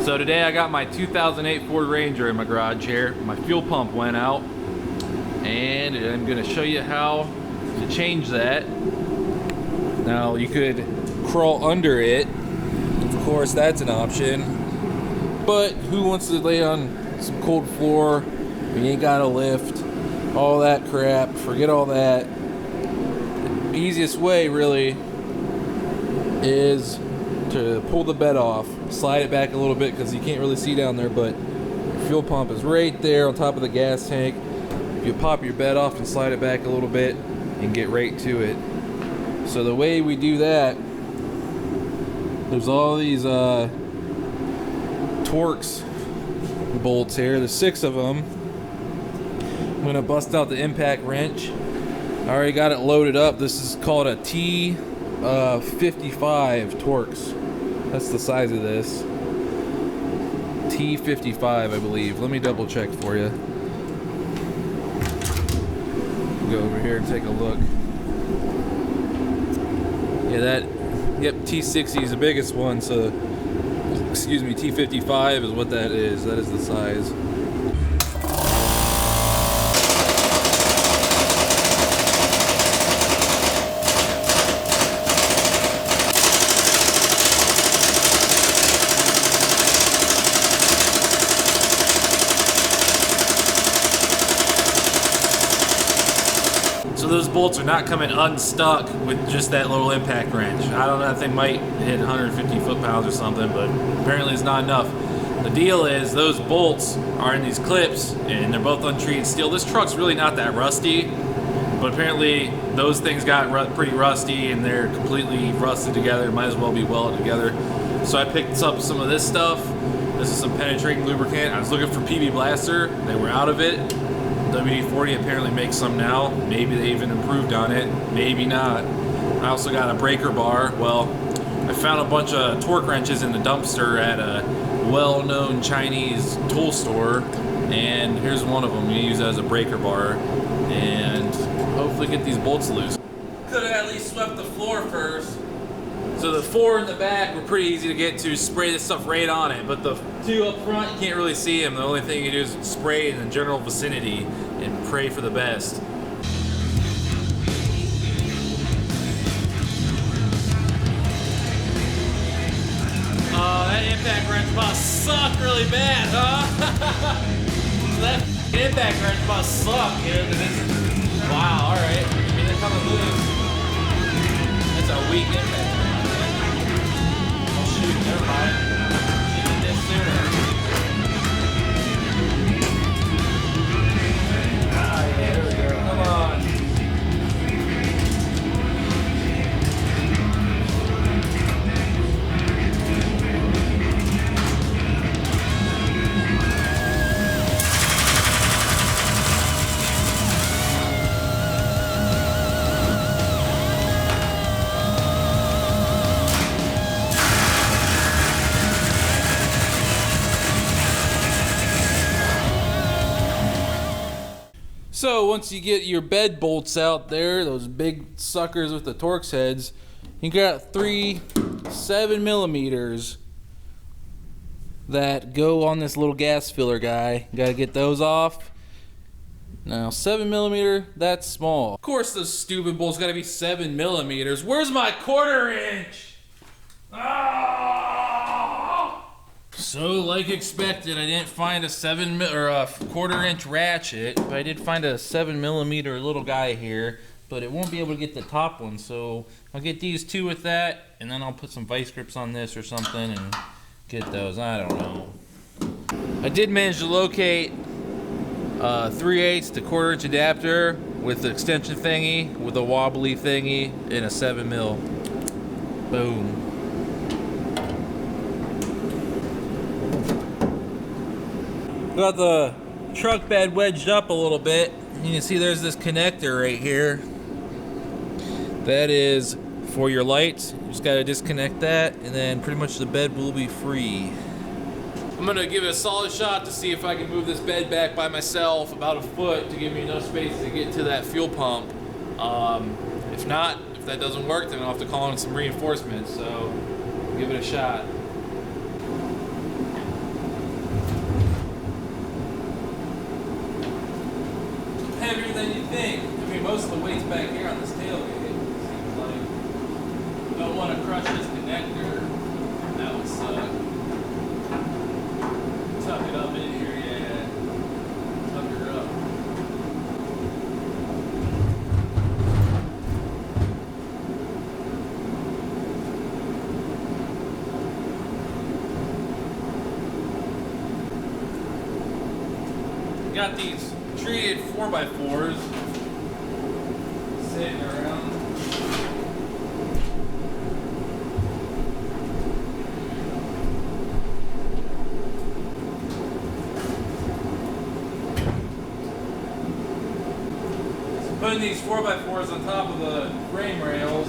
So today I got my 2008 Ford Ranger in my garage here. My fuel pump went out, and I'm gonna show you how to change that. Now you could crawl under it. Of course, that's an option. But who wants to lay on some cold floor? You ain't got a lift, all that crap. Forget all that. The easiest way really is to pull the bed off, slide it back a little bit because you can't really see down there, but your fuel pump is right there on top of the gas tank. You pop your bed off and slide it back a little bit and get right to it. So the way we do that, there's all these Torx bolts here. There's 6 of them. I'm gonna bust out the impact wrench. I already got it loaded up. This is called a T55 Torx. That's the size of this. T55, I believe. Let me double check for you. Go over here and take a look. Yeah, yep, T60 is the biggest one, so, excuse me, T55 is what that is. That is the size. So those bolts are not coming unstuck with just that little impact wrench. I don't know, that thing might hit 150 foot-pounds or something, but apparently it's not enough. The deal is those bolts are in these clips and they're both untreated steel. This truck's really not that rusty, but apparently those things got pretty rusty and they're completely rusted together. Might as well be welded together. So I picked up some of this stuff. This is some penetrating lubricant. I was looking for PB Blaster. They were out of it. WD-40 apparently makes some now. Maybe they even improved on it. Maybe not. I also got a breaker bar. Well, I found a bunch of torque wrenches in the dumpster at a well-known Chinese tool store, and here's one of them. You use it as a breaker bar, and hopefully get these bolts loose. Could have at least swept the floor first. So the 4 in the back were pretty easy to get to. Spray this stuff right on it, but the 2 up front, you can't really see them. The only thing you do is spray in the general vicinity and pray for the best. Oh, that impact wrench must suck really bad, huh? That impact wrench must suck, dude. Wow, alright. I mean, they're coming loose. That's a weak impact wrench. Shoot, never mind. She did this sooner. Ah, yeah, there we go. Come on. So once you get your bed bolts out there, those big suckers with the Torx heads, you got 3 7mm that go on this little gas filler guy. You gotta get those off. Now 7mm, that's small. Of course those stupid bolts gotta be 7mm. Where's my 1/4 inch? Ah! So, like expected, I didn't find a 1/4 inch ratchet, but I did find a 7mm little guy here, but it won't be able to get the top one, so I'll get these 2 with that, and then I'll put some vice grips on this or something and get those. I don't know. I did manage to locate 3/8 to 1/4 inch adapter with the extension thingy, with a wobbly thingy, and a 7mm. Boom. Got the truck bed wedged up a little bit. You can see there's this connector right here. That is for your lights. You just gotta disconnect that, and then pretty much the bed will be free. I'm gonna give it a solid shot to see if I can move this bed back by myself about a foot to give me enough space to get to that fuel pump. If not, if that doesn't work, then I'll have to call in some reinforcements, so give it a shot. think. I mean, most of the weight's back here on this tailgate. Seems like. Don't want to crush this connector. That would suck. Tuck it up in here, yeah. Tuck her up. Got these treated 4x4s sitting around. So putting these 4x4s on top of the frame rails.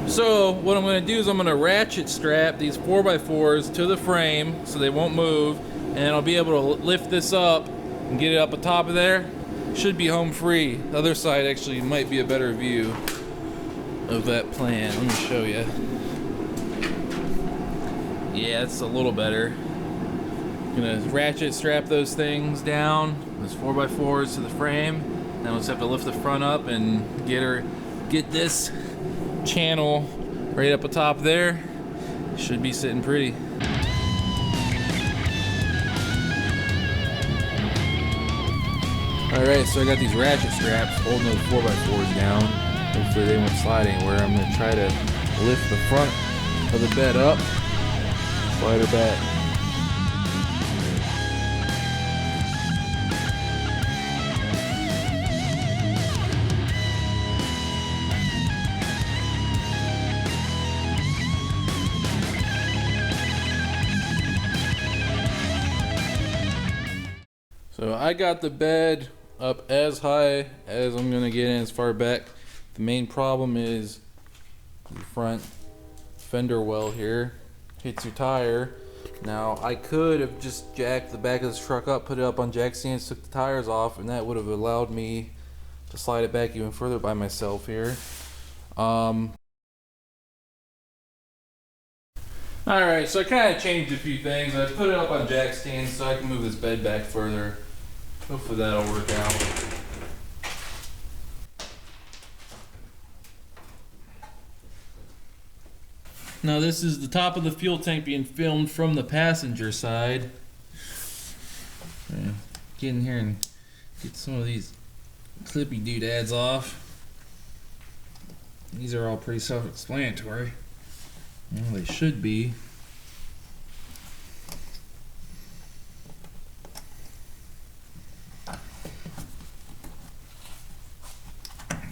So what I'm going to do is I'm going to ratchet strap these 4x4s to the frame so they won't move, and I'll be able to lift this up and get it up on top of there. Should be home free. The other side actually might be a better view of that plan. Let me show you. Yeah, it's a little better. I'm going to ratchet strap those things down, those 4x4s to the frame. Then we'll just have to lift the front up and get this channel right up atop there. Should be sitting pretty. Alright, so I got these ratchet straps holding those 4x4s down. Hopefully they won't slide anywhere. I'm going to try to lift the front of the bed up, slide her back. So I got the bed up as high as I'm gonna get in, as far back. The main problem is the front fender well here hits your tire. Now I could have just jacked the back of this truck up, put it up on jack stands, took the tires off, and that would have allowed me to slide it back even further by myself here. Alright, so I kind of changed a few things. I put it up on jack stands so I can move this bed back further. Hopefully that'll work out. Now this is the top of the fuel tank being filmed from the passenger side. Get in here and get some of these clippy doodads off. These are all pretty self-explanatory. Well, they should be.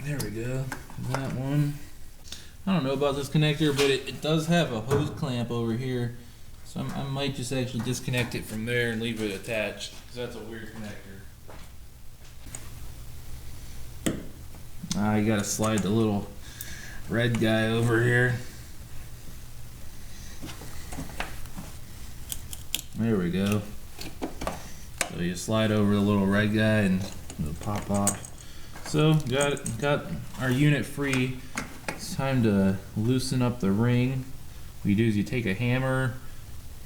There we go. That one. I don't know about this connector, but it does have a hose clamp over here. So I might just actually disconnect it from there and leave it attached, because that's a weird connector. You gotta slide the little red guy over here. There we go. So you slide over the little red guy and it'll pop off. So got our unit free. It's time to loosen up the ring. What you do is you take a hammer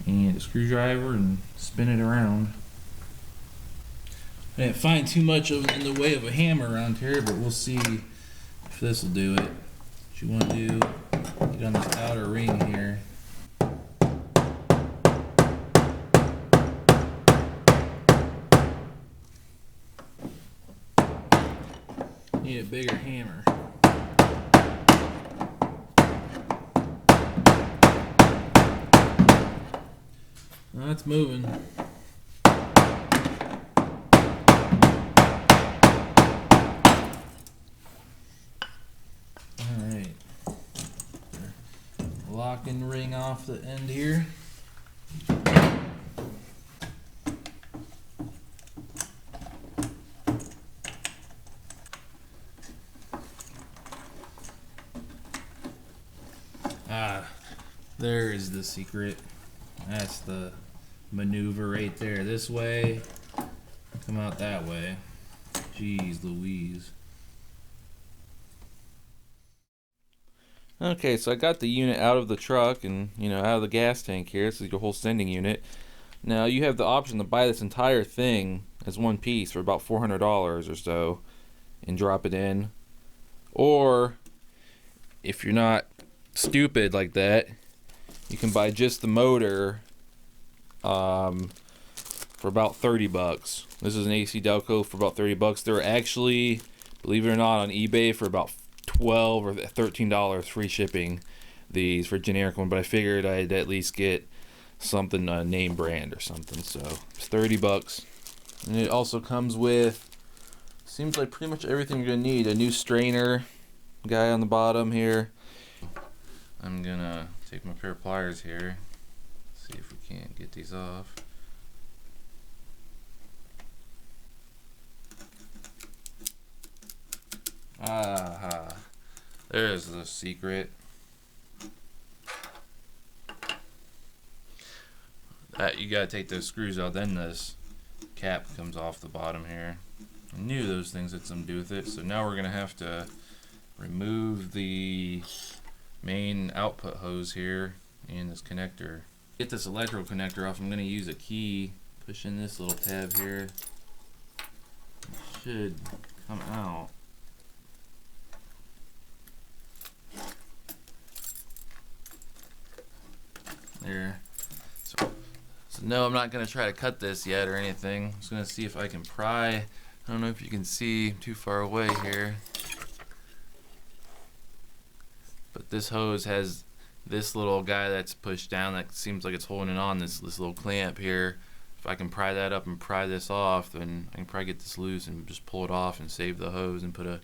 and a screwdriver and spin it around. I didn't find too much in the way of a hammer around here, but we'll see if this will do it. What you want to do, get on this outer ring here. Need a bigger hammer. Well, that's moving. Alright. Locking ring off the end here. There is the secret. That's the maneuver right there. This way, come out that way. Jeez Louise. Okay, so I got the unit out of the truck and, out of the gas tank here. This is your whole sending unit. Now, you have the option to buy this entire thing as one piece for about $400 or so and drop it in. Or, if you're not stupid like that, you can buy just the motor for about 30 bucks. This is an AC Delco for about 30 bucks. They're actually, believe it or not, on eBay for about $12 or $13 free shipping these for generic one, but I figured I'd at least get something name brand or something, so it's 30 bucks. And it also comes with, seems like pretty much everything you're gonna need. A new strainer guy on the bottom here. I'm gonna take my pair of pliers here, see if we can't get these off. Aha, there's the secret. You gotta take those screws out, then this cap comes off the bottom here. I knew those things had something to do with it, so now we're gonna have to remove the main output hose here and this connector. Get this electrical connector off. I'm gonna use a key, push in this little tab here. It should come out. There. So no, I'm not gonna try to cut this yet or anything. I'm just gonna see if I can pry. I don't know if you can see too far away here, but this hose has this little guy that's pushed down that seems like it's holding it on, this little clamp here. If I can pry that up and pry this off, then I can probably get this loose and just pull it off and save the hose and put a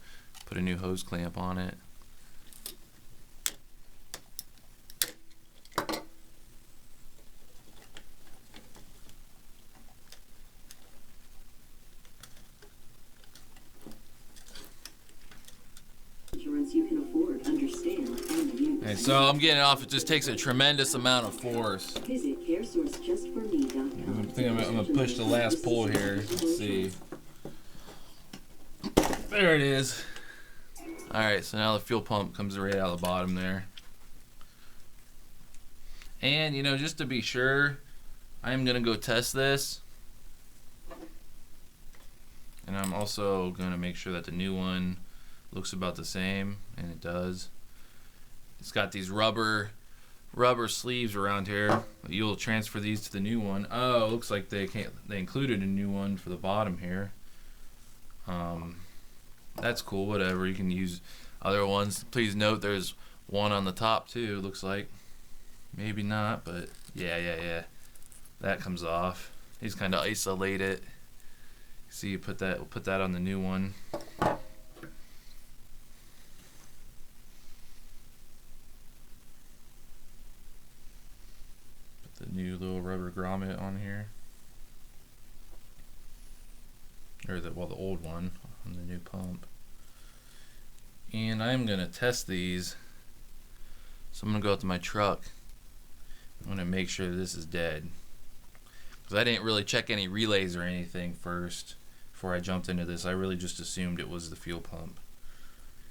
new hose clamp on it. You can afford, understand, and use. And so I'm getting it off. It just takes a tremendous amount of force. Visit caresourcejustforme.com. I think I'm gonna push the last pull here. Let's see. There it is. Alright, so now the fuel pump comes right out of the bottom there. And, just to be sure, I'm gonna go test this. And I'm also gonna make sure that the new one looks about the same, and it does. It's got these rubber sleeves around here. You'll transfer these to the new one. Oh, looks like they included a new one for the bottom here. That's cool. Whatever, you can use other ones. Please note there's one on the top too. Looks like, maybe not, but yeah. That comes off. He's kind of isolate it. See, you put that on the new one. The new little rubber grommet on here, or the old one on the new pump. And I'm gonna test these. So I'm gonna go out to my truck. I'm gonna make sure this is dead, because I didn't really check any relays or anything first before I jumped into this. I really just assumed it was the fuel pump.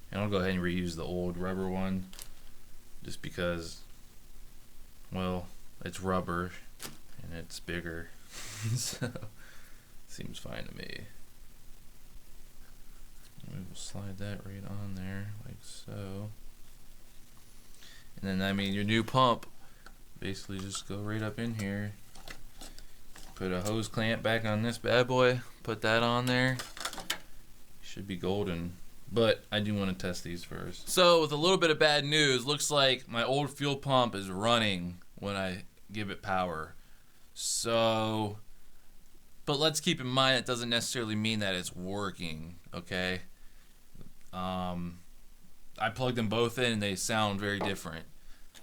And I'll go ahead and reuse the old rubber one, just because, well, it's rubber and it's bigger, so seems fine to me. We will slide that right on there like so. And then, your new pump, basically just go right up in here, put a hose clamp back on this bad boy, put that on there, should be golden. But I do want to test these first. So with a little bit of bad news, looks like my old fuel pump is running when I give it power. So, but let's keep in mind it doesn't necessarily mean that it's working, okay? I plugged them both in and they sound very different,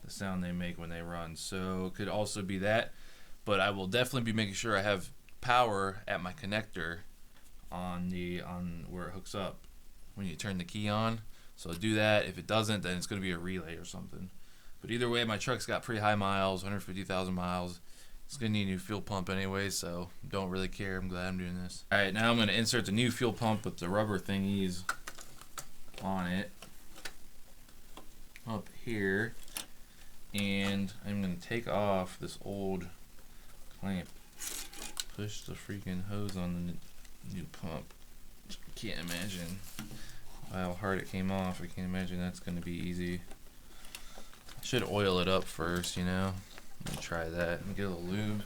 the sound they make when they run. So it could also be that, but I will definitely be making sure I have power at my connector on where it hooks up when you turn the key on. So do that. If it doesn't, then it's going to be a relay or something. But either way, my truck's got pretty high miles, 150,000 miles, It's gonna need a new fuel pump anyway, so don't really care. I'm glad I'm doing this. Alright, now I'm gonna insert the new fuel pump with the rubber thingies on it up here, and I'm gonna take off this old clamp. Push the freaking hose on the new pump. Can't imagine how hard it came off. I can't imagine that's gonna be easy. I should oil it up first, you know. Let me try that. Let me get a little lube.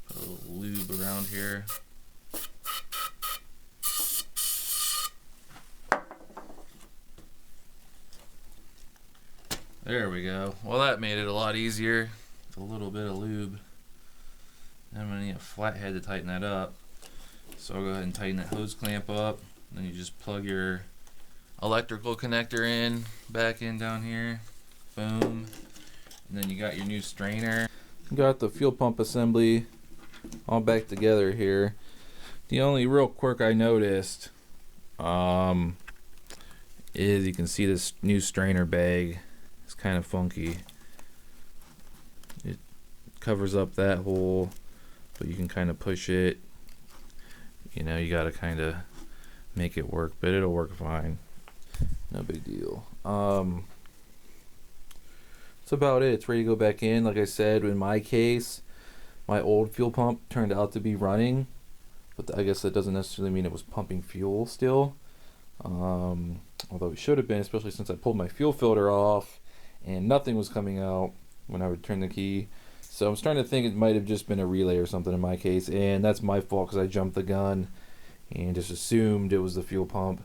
Put a little lube around here. There we go. Well, that made it a lot easier with a little bit of lube. I'm gonna need a flathead to tighten that up. So I'll go ahead and tighten that hose clamp up. Then you just plug your electrical connector in, back in down here. Boom. And then you got your new strainer. Got the fuel pump assembly all back together here. The only real quirk I noticed is you can see this new strainer bag. It's kind of funky. It covers up that hole, but you can kind of push it. You know, you got to kind of make it work, but it'll work fine. No big deal. That's about it. It's ready to go back in. Like I said, in my case, my old fuel pump turned out to be running, but I guess that doesn't necessarily mean it was pumping fuel still. Although it should have been, especially since I pulled my fuel filter off and nothing was coming out when I would turn the key. So I'm starting to think it might have just been a relay or something in my case, and that's my fault because I jumped the gun and just assumed it was the fuel pump.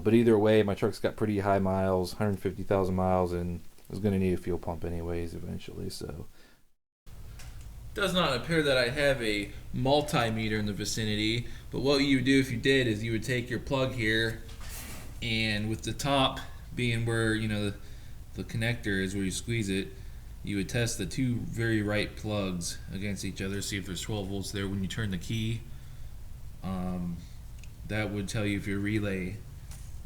But either way, my truck's got pretty high miles, 150,000 miles, and is going to need a fuel pump anyways eventually. So does not appear that I have a multimeter in the vicinity, but what you would do if you did is you would take your plug here, and with the top being where, you know, the connector is where you squeeze it, you would test the two very right plugs against each other, see if there's 12 volts there when you turn the key. That would tell you if your relay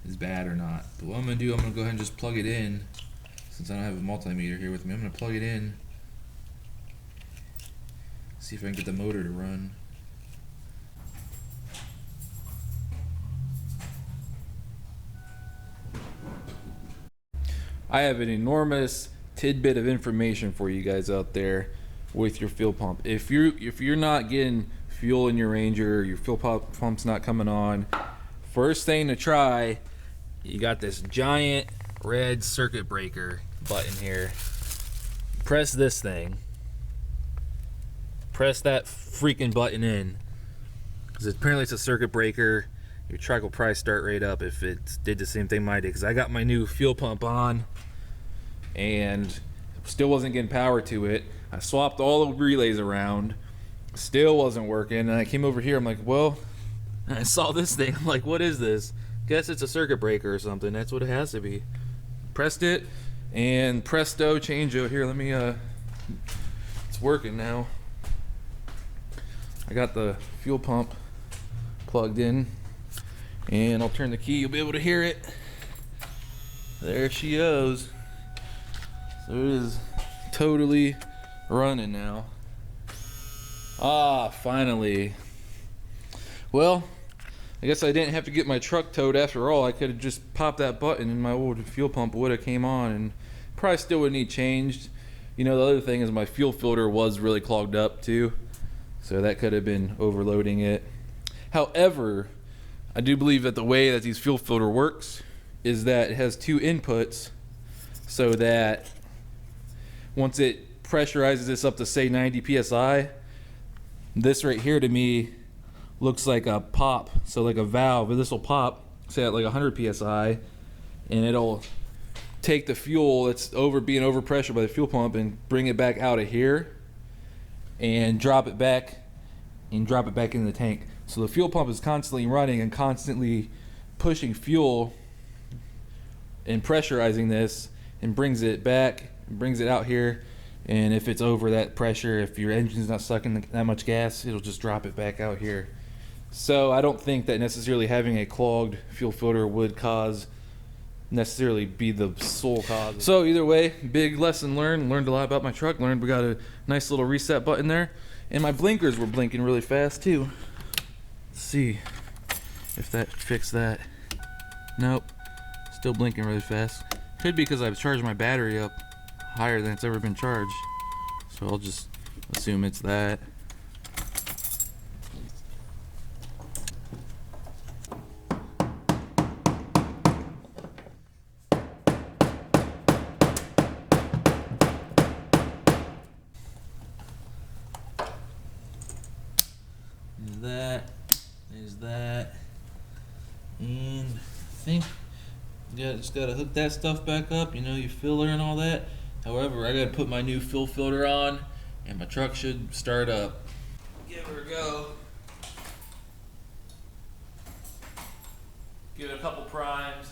is bad or not. But what I'm going to do, I'm going to go ahead and just plug it in. Since I don't have a multimeter here with me, I'm going to plug it in. See if I can get the motor to run. I have an enormous tidbit of information for you guys out there with your fuel pump. If you're not getting fuel in your Ranger, your fuel pump's not coming on, first thing to try, you got this giant red circuit breaker button here. Press this thing. Press that freaking button in, because apparently it's a circuit breaker. Your truck will probably start right up if it did the same thing mine did, because I got my new fuel pump on and still wasn't getting power to it. I swapped all the relays around, still wasn't working, and I came over here, I'm like, well, I saw this thing, I'm like, what is this? Guess it's a circuit breaker or something. That's what it has to be. Pressed it, and presto changeo. Here, let me it's working now. I got the fuel pump plugged in, and I'll turn the key, you'll be able to hear it. There she goes. So it is totally running now. Ah, finally. Well, I guess I didn't have to get my truck towed after all. I could have just popped that button and my old fuel pump would have came on, and probably still would need changed. You know, the other thing is my fuel filter was really clogged up too, so that could have been overloading it. However, I do believe that the way that these fuel filter works is that it has two inputs, so that once it pressurizes this up to say 90 psi, this right here to me looks like a pop, so like a valve, and this will pop say at like 100 psi, and it'll take the fuel that's being overpressured by the fuel pump and bring it back out of here and drop it back in the tank. So the fuel pump is constantly running and constantly pushing fuel and pressurizing this, and brings it back, brings it out here, and if it's over that pressure, if your engine's not sucking that much gas, it'll just drop it back out here. So I don't think that necessarily having a clogged fuel filter would cause necessarily be the sole cause. So either way, big lesson learned. Learned a lot about my truck. Learned we got a nice little reset button there, and my blinkers were blinking really fast too. Let's see if that fixed that. Nope, still blinking really fast. Could be because I've charged my battery up higher than it's ever been charged. So I'll just assume it's that. There's that, and I think just gotta hook that stuff back up, you know, your filler and all that. However, I gotta put my new fill filter on, and my truck should start up. Give her a go. Give it a couple primes.